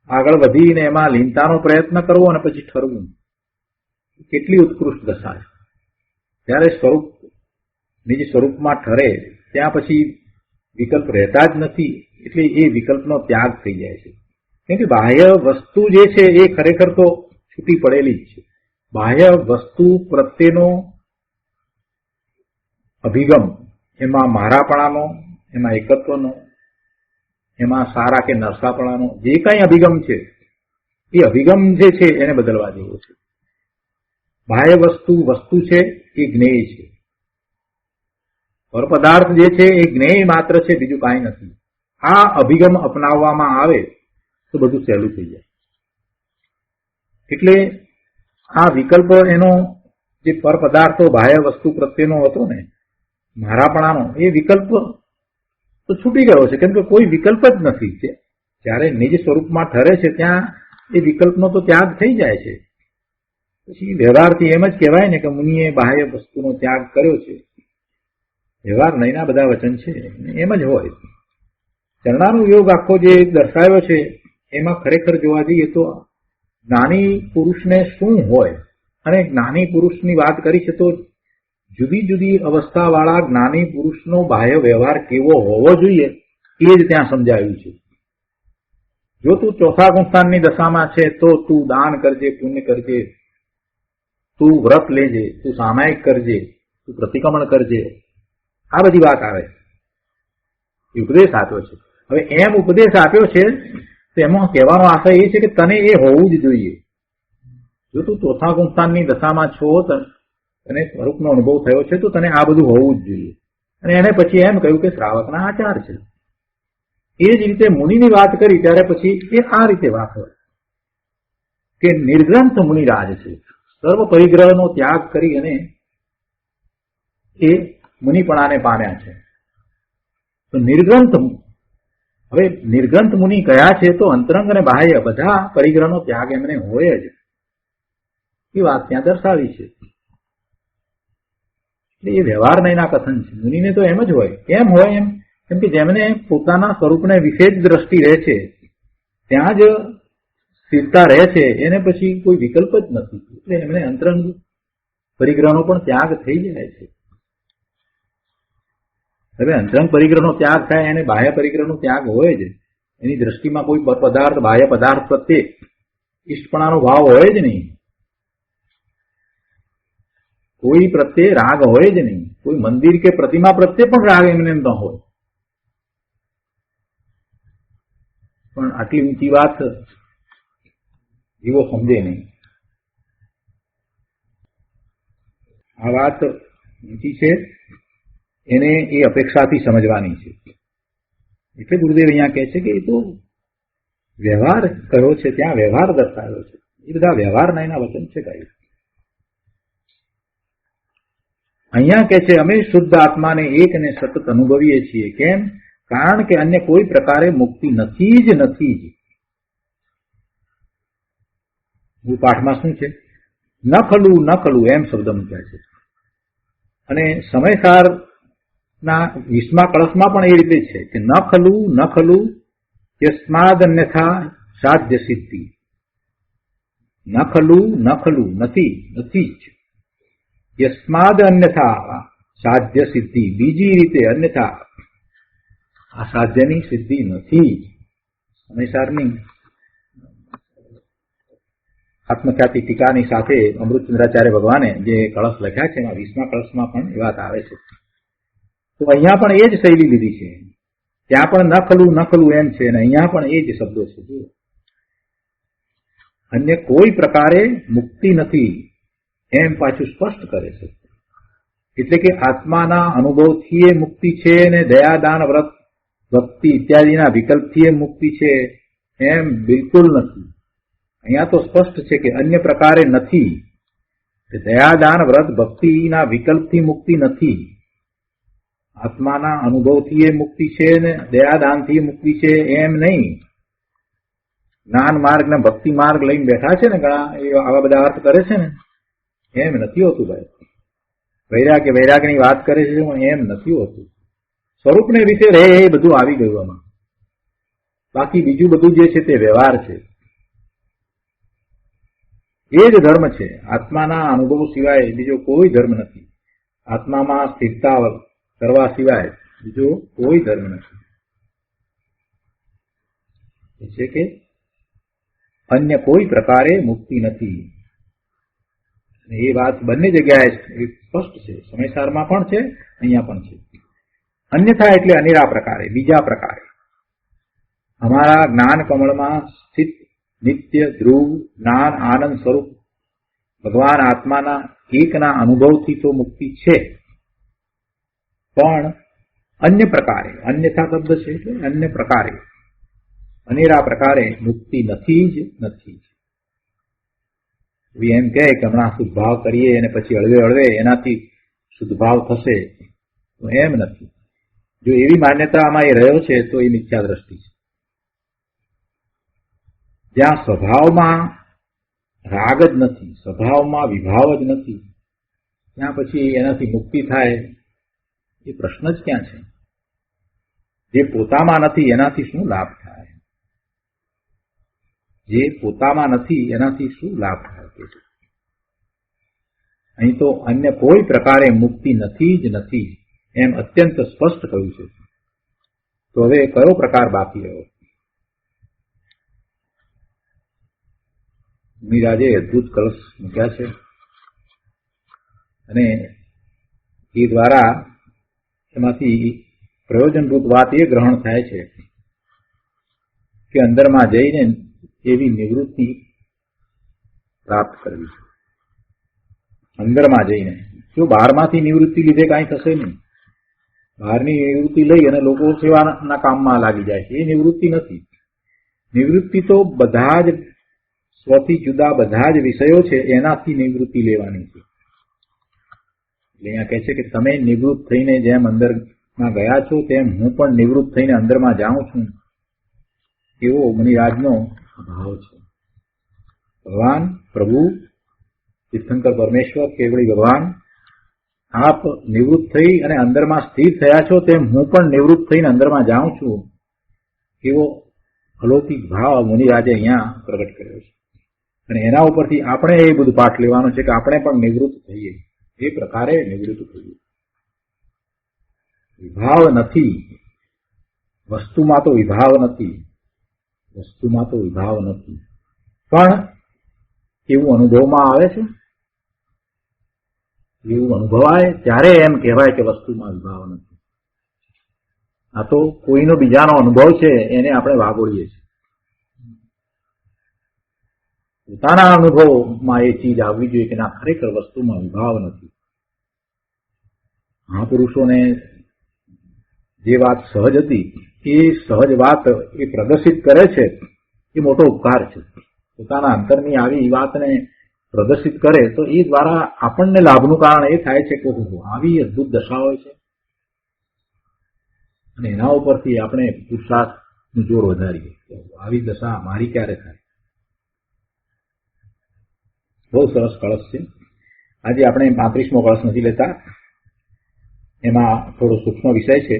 [SPEAKER 2] આગળ વધીને એમાં લીનતાનો પ્રયત્ન કરવો અને પછી ઠરવું, કેટલી ઉત્કૃષ્ટ દશા છે. ત્યારે સ્વરૂપ નિજ સ્વરૂપમાં ઠરે ત્યાં પછી વિકલ્પ રહેતા જ નથી, એટલે એ વિકલ્પનો ત્યાગ થઈ જાય છે. કેમ કે બાહ્ય વસ્તુ જે છે એ ખરેખર તો છૂટી પડેલી જ છે. બાહ્ય વસ્તુ પ્રત્યેનો અભિગમ, એમાં મારાપણાનો, એમાં એકત્વનો, એમાં સારા કે નરસાપણાનો જે કાંઈ અભિગમ છે એ અભિગમ જે છે એને બદલવા જેવો છે. બાહ્ય વસ્તુ છે એ જ્ઞેય છે, પરપદાર્થ જે છે એ જ્ઞેય માત્ર છે, બીજું કાંઈ નથી. આ અભિગમ અપનાવવામાં આવે તો બધું સહેલું થઈ જાય. એટલે આ વિકલ્પ એનો જે પરપદાર્થો બાહ્ય વસ્તુ પ્રત્યેનો હતો ને મારાપણાનો એ વિકલ્પ તો છૂટી ગયો છે, કેમ કે કોઈ વિકલ્પ જ નથી. જ્યારે નિજ સ્વરૂપમાં ઠરે છે ત્યાં એ વિકલ્પનો તો ત્યાગ થઈ જાય છે. પછી વ્યવહારથી એમ જ કહેવાય ને કે મુનિએ બાહ્ય વસ્તુનો ત્યાગ કર્યો છે. વ્યવહાર નહીંના બધા વચન છે એમ જ હોય. ચરણાનુયોગ આખો જે દર્શાવ્યો છે એમાં ખરેખર જોવા જઈએ તો જ્ઞાની પુરુષને શું હોય, અને જ્ઞાની પુરુષની વાત કરી છે તો જુદી જુદી અવસ્થાવાળા જ્ઞાની પુરુષનો બાહ્ય વ્યવહાર કેવો હોવો જોઈએ એ જ ત્યાં સમજાવ્યું છે. જો તું ચોથા ગુણસ્થાનની દશામાં છે તો તું દાન કરજે, પુણ્ય કરજે, તું વ્રત લેજે, તું સામાયિક કરજે, તું પ્રતિક્રમણ કરજે, આ બધી વાત આવે. એ ઉપદેશ આપ્યો છે. હવે એમ ઉપદેશ આપ્યો છે તો એમાં કહેવાનો આશય એ છે કે તને એ હોવું જ જોઈએ. જો તું ચોથા ગુણસ્થાનની દશામાં છો, તને સ્વરૂપનો અનુભવ થયો છે તો તને આ બધું હોવું જ જોઈએ. અને એને પછી એમ કહ્યું કે શ્રાવકના આચાર છે. એ જ રીતે મુનિની વાત કરી ત્યારે પછી એ આ રીતે વાત હોય કે નિર્ગ્રંથ મુનિરાજ છે. સર્વ પરિગ્રહનો ત્યાગ કરી અને એ મુનિપણાને પામ્યા છે. તો નિર્ગ્રંથ, હવે નિર્ગ્રંથ મુનિ કયા છે તો અંતરંગ અને બાહ્ય બધા પરિગ્રહનો ત્યાગ એમને હોય જ. એ વાત ત્યાં દર્શાવી છે. એટલે એ વ્યવહાર નહીંના કથન છે. મુનિને તો એમ જ હોય. કેમ હોય? કેમ કે જેમને પોતાના સ્વરૂપને વિશેષ દ્રષ્ટિ રહે છે, ત્યાં જ સ્થિરતા રહે છે, એને પછી કોઈ વિકલ્પ જ નથી. એટલે એમને અંતરંગ પરિગ્રહનો પણ ત્યાગ થઈ જાય છે. હવે અંતરંગ પરિગ્રહનો ત્યાગ થાય એને બાહ્ય પરિગ્રહનો ત્યાગ હોય જ. એની દ્રષ્ટિમાં કોઈ પદાર્થ, બાહ્ય પદાર્થ પ્રત્યે ઇષ્ટપણાનો ભાવ હોય જ નહીં. કોઈ પ્રત્યે રાગ હોય જ નહીં. કોઈ મંદિર કે પ્રતિમા પ્રત્યે પણ રાગ એમને ન હોય. પણ આટલી ઊંચી વાત એવો સમજે નહીં. આ વાત ઊંચી છે, એને એ અપેક્ષાથી સમજવાની છે. એટલે ગુરુદેવ અહીંયા કહે છે કે એ તો વ્યવહાર કર્યો છે, ત્યાં વ્યવહાર દર્શાવ્યો છે. એ બધા વ્યવહારના એના વચન છે. કઈ અહીંયા કહે છે અમે શુદ્ધ આત્માને એક ને સતત અનુભવીએ છીએ. કેમ? કારણ કે અન્ય કોઈ પ્રકારે મુક્તિ નથી જ નથી જ. મૂળ પાઠમાં શું છે? ન ખલું ન ખલું એમ શબ્દ મૂક્યા છે. અને સમયસારના 20મા કળશમાં પણ એ રીતે છે કે ન ખલું ન ખલું યસ્માદ અન્યથા સાધ્ય સિદ્ધિ. ન ખલું ન ખલું નથી નથી જ. યસ્માદ અન્યથા સાધ્ય સિદ્ધિ, બીજી રીતે અન્યથા આ સાધ્યની સિદ્ધિ નથી. સમયસારની આત્મખ્યાતિ ટીકાની સાથે અમૃતચંદ્રાચાર્ય ભગવાને જે કળશ લખ્યા છે એમાં 20મા કળશમાં પણ એ વાત આવે છે. તો અહીંયા પણ એ જ શૈલી લીધી છે. ત્યાં પણ ન ખલું એમ છે, અને અહીંયા પણ એ જ શબ્દો છે. અન્ય કોઈ પ્રકારે મુક્તિ નથી એમ પાછું સ્પષ્ટ કરે છે. એટલે કે આત્માના અનુભવથી એ મુક્તિ છે, ને દયાદાન વ્રત ભક્તિ ઇત્યાદિના વિકલ્પથી એ મુક્તિ છે એમ બિલકુલ નથી. અહીંયા તો સ્પષ્ટ છે કે અન્ય પ્રકારે નથી. દયાદાન વ્રત ભક્તિના વિકલ્પથી મુક્તિ નથી. આત્માના અનુભવથી એ મુક્તિ છે ને દયાદાનથી મુક્તિ છે એમ નહીં. જ્ઞાન માર્ગ ને ભક્તિ માર્ગ લઈને બેઠા છે ને ઘણા, એ આવા બધા અર્થ કરે છે ને, એમ નથી હોતું ભાઈ. વૈરાગ્યની વાત કરે છે પણ એમ નથી હોતું. સ્વરૂપને વિશે રહે એ બધું આવી ગયું આમાં. બાકી બીજું બધું જે છે તે વ્યવહાર છે. એ જ ધર્મ છે. આત્માના અનુભવ સિવાય બીજો કોઈ ધર્મ નથી. આત્મામાં સ્થિરતા કરવા સિવાય બીજો કોઈ ધર્મ નથી. છે કે અન્ય કોઈ પ્રકારે મુક્તિ નથી. એ વાત બંને જગ્યાએ સ્પષ્ટ છે. સમયસારમાં પણ છે, અહીંયા પણ છે. અન્યથા એટલે અનેરા પ્રકારે, બીજા પ્રકારે. અમારા જ્ઞાન કમળમાં સ્થિત નિત્ય ધ્રુવ જ્ઞાન આનંદ સ્વરૂપ ભગવાન આત્માના એકના અનુભવથી તો મુક્તિ છે, પણ અન્ય પ્રકારે, અન્યથા શબ્દ છે એટલે અન્ય પ્રકારે, અનેરા પ્રકારે મુક્તિ નથી જ નથી. એમ કહે કે હમણાં શુદ્ધભાવ કરીએ અને પછી હળવે હળવે એનાથી શુદ્ધભાવ થશે, તો એમ નથી. જો એવી માન્યતામાં એ રહ્યો છે તો એ મિથ્યા દ્રષ્ટિ છે. જ્યાં સ્વભાવમાં રાગ જ નથી, સ્વભાવમાં વિભાવ જ નથી, ત્યાં પછી એનાથી મુક્તિ થાય એ પ્રશ્ન જ ક્યાં છે? જે પોતામાં નથી એનાથી શું લાભ થાય? જે પોતામાં નથી એનાથી શું લાભ થાય? અહીં તો અન્ય કોઈ પ્રકારે મુક્તિ નથી જ નથી એમ અત્યંત સ્પષ્ટ કહ્યું છે. તો હવે કયો પ્રકાર બાકી રહ્યો? મુનિરાજે અદભુત કળશ મૂક્યા છે અને એ દ્વારા એમાંથી પ્રયોજનભૂત વાત એ ગ્રહણ થાય છે કે અંદરમાં જઈને એવી નિવૃત્તિ પ્રાપ્ત કરવી છે. અંદરમાં જઈને, જો બહારમાંથી નિવૃત્તિ લીધે કાંઈ થશે નહીં. બહારની નિવૃત્તિ લઈ અને લોકો સેવાના કામમાં લાગી જાય છે, એ નિવૃત્તિ નથી. નિવૃત્તિ તો બધા જ સ્વથી જુદા બધા જ વિષયો છે એનાથી નિવૃત્તિ લેવાની છે. એટલે અહીંયા કહે છે કે તમે નિવૃત્ત થઈને જેમ અંદરમાં ગયા છો તેમ હું પણ નિવૃત્ત થઈને અંદરમાં જાઉં છું, એવો મુનિરાજનો ભાવ છે. ભગવાન પ્રભુ તીર્થંકર પરમેશ્વર કેવળી ભગવાન, આપ નિવૃત્ત થઈ અને અંદરમાં સ્થિર થયા છો તેમ હું પણ નિવૃત્ત થઈને અંદરમાં જાઉં છું, એવો અલૌકિક ભાવ મુનિરાજે અહીંયા પ્રગટ કર્યો છે. અને એના ઉપરથી આપણે એ બધું પાઠ લેવાનો છે કે આપણે પણ નિવૃત્ત થઈએ, એ પ્રકારે નિવૃત્ત થઈએ. વિભાવ નથી, વસ્તુમાં તો વિભાવ નથી, વસ્તુમાં તો વિભાવ નથી, પણ એવું અનુભવમાં આવે છે, એવું અનુભવાય ત્યારે એમ કહેવાય કે વસ્તુમાં વિભાવ નથી. આ તો કોઈનો બીજાનો અનુભવ છે એને આપણે વાગોળીએ છીએ. પોતાના અનુભવમાં એ ચીજ આવવી જોઈએ કે ના, ખરેખર વસ્તુમાં વિભાવ નથી. મહાપુરુષોને જે વાત સહજ હતી એ સહજ વાત એ પ્રદર્શિત કરે છે, એ મોટો ઉપકાર છે. પોતાના અંતરની આવી વાતને પ્રદર્શિત કરે તો એ દ્વારા આપણને લાભનું કારણ એ થાય છે કે આવી અદભુત દશા હોય છે, અને એના ઉપરથી આપણે પુરુષાર્થનું જોર વધારીએ. આવી દશા મારી ક્યારે થાય? બહુ સરસ કળશ છે. આજે આપણે 35મો કળશ નથી લેતા, એમાં થોડો સૂક્ષ્મ વિષય છે.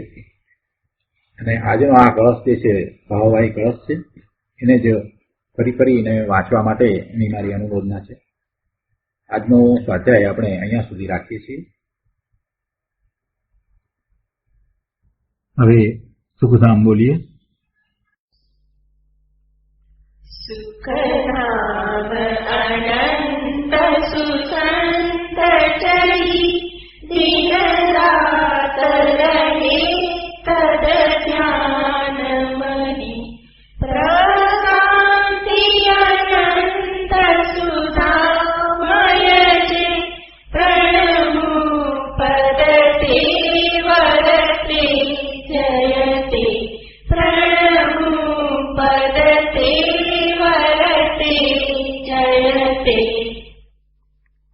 [SPEAKER 2] અને આજનો આ કળશ જે છે ભાવવાહી કળશ છે, એને જ ફરીને વાંચવા માટે એની મારી અનુમોદના છે. આજનો સ્વાધ્યાય આપણે અહીંયા સુધી રાખીએ છીએ. હવે સુખધામ બોલીએ.
[SPEAKER 3] સુખધામ અનંત સુસંત ચરી દિન રાત રહે